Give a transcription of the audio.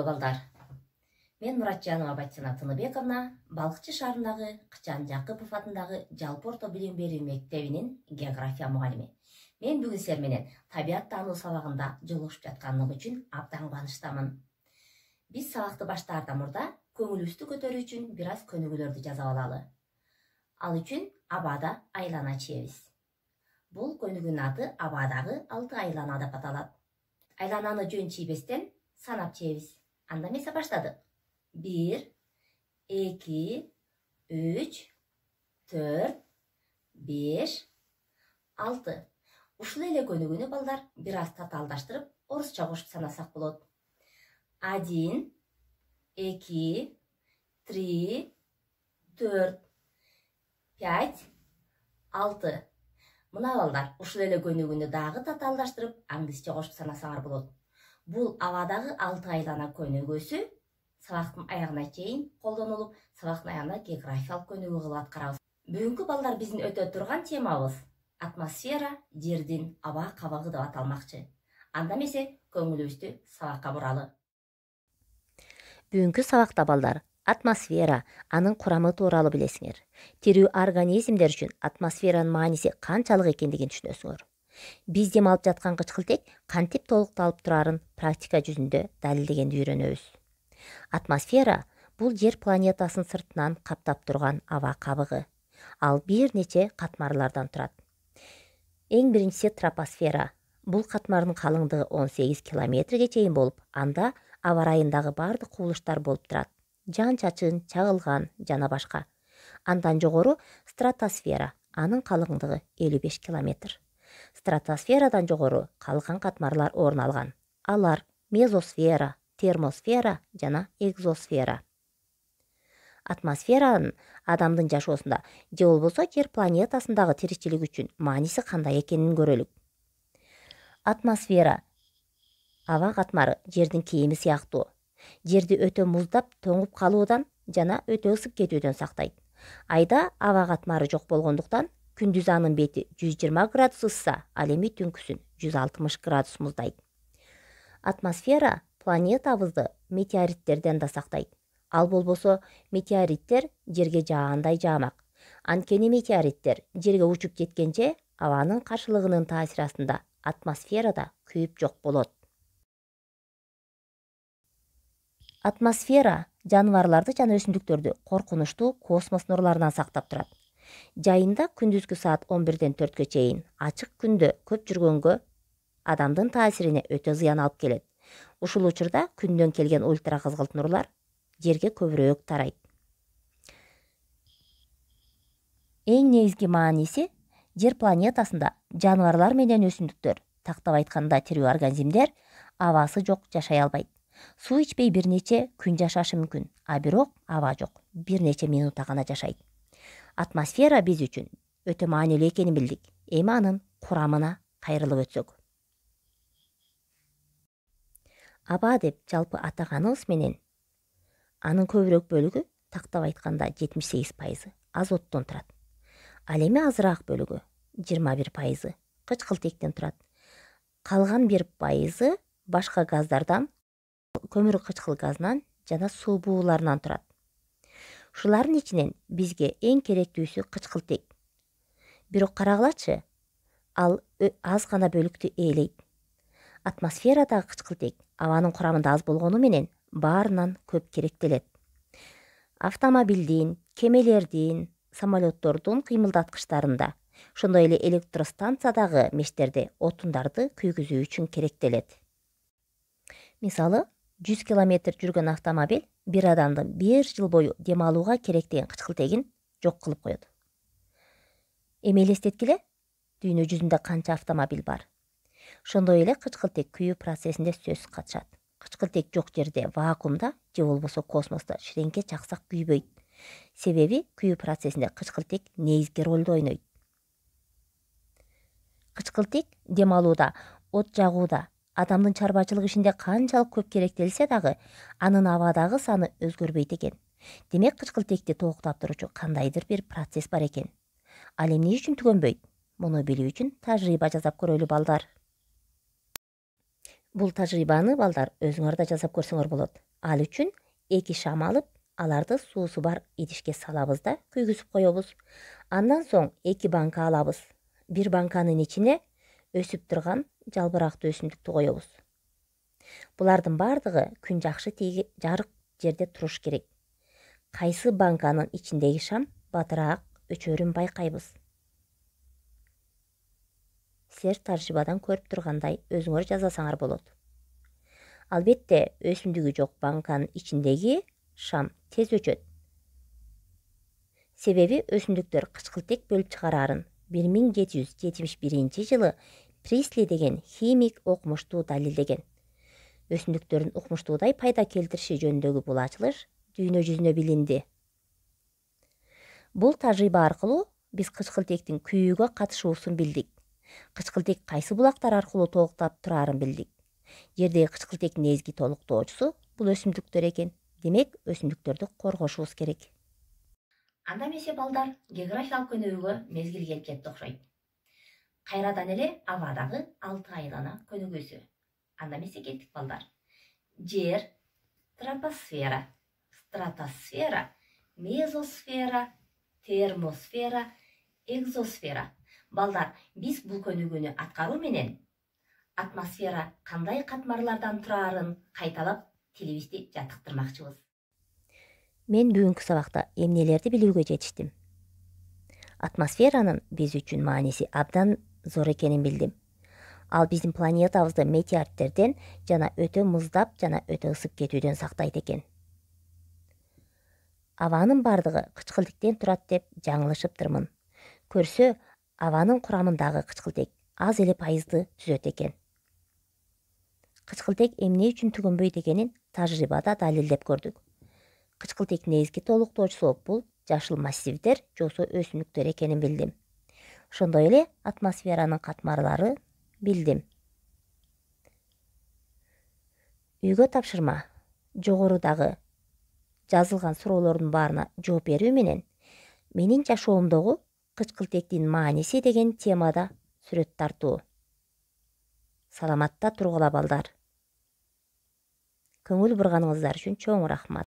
балдар. Мен Мұратжанова Батчина Тыныбековна Балықчы шаарындагы Кычан Жакыпов атындагы жалпы орто билим берүү мектебинин география мугалими. Мен бүгүн силер менен табиат таануу сабагында жолугушуп жатканым үчүн абдан кубанычтамын. Биз сабакты баштаардан мурда көңүлүбүздү көтөрүү үчүн бир аз көнүгүүлөрдү жазып алалы. Ал үчүн абада айлана чебиз. Бул көнүгүүнүн аты абадагы 6 айлана деп аталат. Айлананы жөн чийбестен санап чебиз. Анда эмесе баштадык. 1, 2, 3, 4, 5, 6. Ушул эле көнүгүүнү балдар бир аз татаалдаштырып, орусча кошуп санасак болот. 1, 2, 3, 4, 5, 6. Мына балдар, ушул эле көнүгүүнү дагы татаалдаштырып, англисче кошуп санасаңар болот. Бул абадагы 6 айлана көнүгүүсү сабактын аягына чейин колдонулуп, сабактын аягында географиялык көнүгүү кылып аткарабыз. Бүгүнкү балдар биздин өтө турган темабыз атмосфера, жердин аба кабыгы деп аталмакчы. Анда эмесе көңүлүбүздү сабакка буралы. Бүгүнкү сабакта балдар атмосфера, анын курамы тууралуу билесиңер. Тирүү организмдер үчүн атмосферанын мааниси канчалык экендигин түшүнөсүңөр. Биз дем алып жаткан кычкылтек кантип толукталып турарын практика жүзүндө далилдегенди үйрөнөбүз. Атмосфера бул жер планетасын сыртынан каптап турган аба кабыгы. Ал бир нече катмарлардан турат. Эң биринчиси тропосфера. Бул катмардын калыңдыгы 18 километрге чейин болуп, анда аба ырайындагы бардык кубулуштар болуп турат. Жан-чачын, чагылган жана башка. Андан жогору стратосфера. Анын калыңдыгы 55 километр. Стратосферадан жогору калган катмарлар орун алган. Алар мезосфера, термосфера жана экзосфера. Атмосферанын адамдын жашоосунда же болбосо жер планетасындагы тиричилик үчүн мааниси кандай экенин көрөлүк. Атмосфера аба катмары жердин кийими сыяктуу. Жерди өтө муздап, тоңуп калуудан жана өтө ысып кетүүдөн сактайт. Айда аба катмары жок болгондуктан күндүз анын бети 120 градус ысса, ал эми түнкүсүн 160 градус муздайт. Атмосфера планетабызды метеориттерден да сактайт. Ал болбосо метеориттер жерге жаагандай жаамак. Анткени метеориттер жерге учуп жеткенче абанын каршылыгынын таасири астында атмосферада күйүп жок болот. Атмосфера жаныбарларды жана өсүмдүктөрдү коркунучтуу космос нурларынан сактап турат. Жайында күндүзгү саат 11-ден 4-кө чейин ачык күндө көп жүргөнгө адамдын таасирине өтө зыян алып келет. Ушул учурда күндөн келген ультра кызгылт нурлар жерге көбүрөөк тарайт. Эң негизги мааниси жер планетасында жаныбарлар менен өсүмдүктөр, тактап айтканда тирүү организмдер абасы жок жашай албайт. Суу ичпей бир нече күн жашашы мүмкүн, а бирок аба жок, бир нече минутта гана жашайт. Атмосфера биз үчүн өтө маанилүү экенин билдик. Эми анын курамына кайрылып өтсөк. Аба деп жалпы атаганыбыз менен анын көбүрөөк бөлүгү, тактап айтканда 78% азоттон турат. Ал эми азыраак бөлүгү 21% кычкылтектен турат. Калган 1% башка газдардан, көмүр кычкыл газынан жана суу бууларынан турат. Ушулардын ичинен бизге эң керектүүсү кычкылтек. Бирок карагылачы, ал аз гана бөлүктү ээлейт. Атмосферадагы кычкылтек абанын курамында аз болгону менен баарынан көп керектелет. Автомобилдин, кемелердин, самолеттордун кыймылдаткычтарында, ошондой эле электростанциядагы мештерде отундарды күйгүзүү үчүн керектелет. Мисалы, 100 километр жүргөн автомобиль бир адамдын 1 жыл бою дем алууга керек деген кычкылтегин жок кылып коет. Эми элестеткиле, дүйнө жүзүндө канча автомобиль бар. Ошондой эле кычкылтек күйүү процессинде сөзсүз катышат. Кычкылтек жок жерде, вакуумда же болбосо космосто ширеңке чаксак күйбөйт. Себеби күйүү процессинде кычкылтек негизги ролду ойнойт. Кычкылтек дем алууда, от жагууда, адамдын чарбачылык ишинде канчалык көп керектелсе дагы, анын абадагы саны өзгөрбөйт экен. Демек кычкылтекти тооктоп турчу кандайдыр бир процесс бар экен. Ал эмне үчүн түгөнбөйт? Муну билүү үчүн тажрыйба жасап көрөлү балдар. Бул тажрыйбаны балдар өзүңөр да жасап көрсөңөр болот. Ал үчүн 2 шам алып, аларды суусу бар идишке салабыз да күйгүзүп коебуз. Андан соң 2 банка алабыз. Бир банканын ичине өсүп турган жалбырактуу өсүмдүктү коебуз. Булардын бардыгы күн жакшы жарык жерде туруш керек. Кайсы банканын ичиндеги шам батыраак өчөрүн байкайбыз. Силер тажрыйбадан көрүп тургандай өзүңөр жасасаңар болот. Албетте, өсүмдүгү жок банканын ичиндеги шам тез өчөт. Себеби өсүмдүктөр кычкылтек бөлүп чыгараарын 1771-жылы Присли деген химик окумуштуу далилдеген. Өсүмдүктөрдүн укмуштуудай пайда келтириши жөнүндөгү бул ачылыш дүйнө жүзүнө билинди. Бул тажрыйба аркылуу биз кычкылтектин күйүүгө катышуусун билдик. Кычкылтек кайсы булактар аркылуу толуктап турарын билдик. Жердеги кычкылтектин негизги толуктоочусу бул өсүмдүктөр экен. Демек, өсүмдүктөрдү коргошубуз керек. Анда эмесе балдар, географиялык көнүгүүгө мезгил келип кетти окшойт. Кайрадан эле абадагы 6 айлана көнүгүүсү. Анда эмесе кеттик балдар. Жер, тропосфера, стратосфера, мезосфера, термосфера, экзосфера. Балдар, биз бул көнүгүүнү аткаруу менен атмосфера кандай катмарлардан турарын кайталап тилибизди жаттыктырмакчыбыз. Мен бүгүнкү сабакта эмнелерди билүүгө жетиштим. Атмосферанын биз үчүн мааниси абдан зор экенин билдим. Ал биздин планетабызды метеориттерден жана өтө муздап жана өтө ысып кетүүдөн сактайт экен. Абанын бардыгы кычкылтектен турат деп жаңылышыптырмын. Көрсө, абанын курамындагы кычкылтек аз эле пайызды түзөт экен. Кычкылтек эмне үчүн түгөнбөйт экенин тажрыйбада далилдеп көрдүк. Кычкылтектин негизги толуктоочусу бул жашыл массивдер жосо өсүмдүктөр экенин билдим. Ошондой эле атмосферанын катмарлары билдим. Үйгө тапшырма. Жогорудагы жазылган суроолордун баарына жооп берүү менен менин жашоомдогу кычкылтектин мааниси деген темада сүрөт тартуу. Саламатта тургула балдар. Көңүл бурганыңыздар үчүн чоң рахмат.